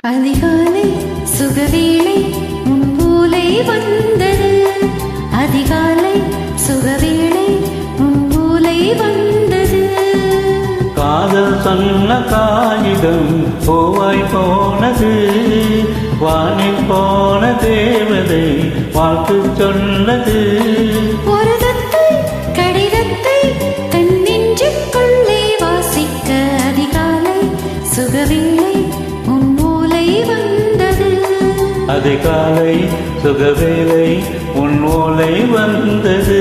அதிகாலை சுகவேளை முன்போலை வந்தது. அதிகாலை சுகவேளை முன்போலை வந்தது. காதல் சொன்ன காகிதம் பூவாய் போனது. வானில் போன தேவதை வாழ்த்து சொன்னது. ஒரு கடிதத்தை தன் நெஞ்சுக்குள்ளே வாசிக்க அதிகாலை சுகவேளை முன்போலை வந்தது. அதிகாலை சுகவேளை முன்போலை வந்தது.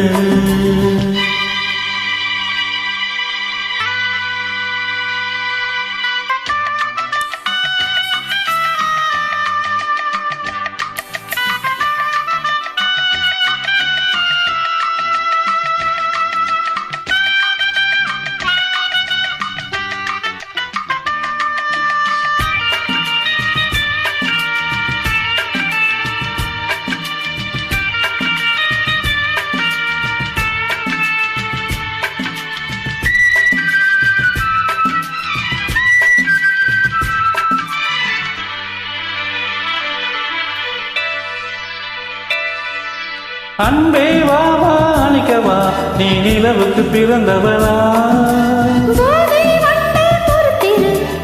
அன்பே வா வாணிக்கவா, நீ நிலவுக்கு பிறந்தவளா?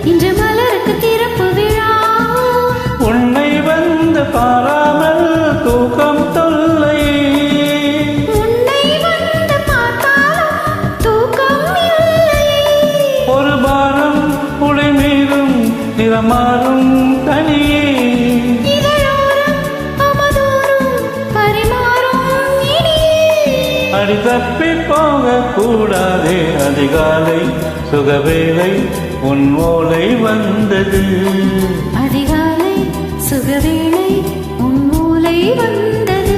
இன்று மலருக்கு திறப்பு விழா. உன்னை வந்து பாராமல் தூக்கம் தொல்லை. உன்னை வந்து பார்த்தாலும் தூக்கம் இல்லை. ஒரு பாரம் உடை மீதும் நிறமாறும் தனியே. அடி தப்பி போக கூடாதே. அதிகாலை சுகவேளை உன் ஓலை வந்தது. அதிகாலை சுகவேளை உன் ஓலை வந்தது.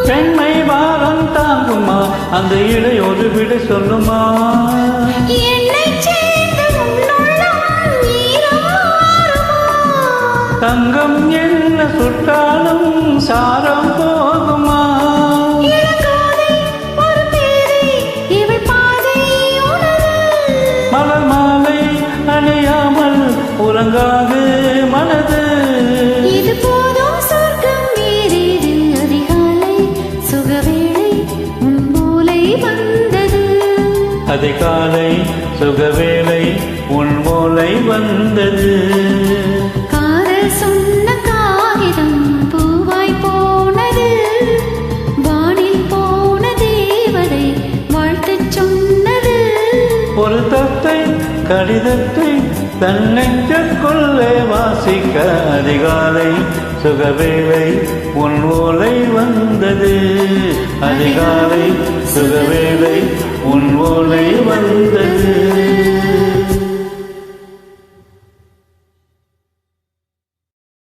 பெண்மை வாரம் தாங்குமா, அந்த இடை ஒரு விட சொல்லுமா? தங்கம் என்ன சுட்டாலும் சாரம் போகுமா? மலர் மாலை அணியாமல் உறங்காது மனது. இது போதும் சொர்க்கம் வேறேது. அதிகாலை சுகவேளை முன்போலை வந்தது. அதிகாலை சுகவேளை உன் ஓலை வந்தது. காதல் சொன்ன காகிதம் பூவாய் போனது. வானில் போன தேவதை வாழ்த்துச் சொன்னது. ஒரு கடிதத்தை தன் நெஞ்சுக்குள்ளே வாசிக்க அதிகாலை சுகவேளை உன் ஓலை வந்தது. அதிகாலை சுகவேளை உன் ஓலை வந்தது.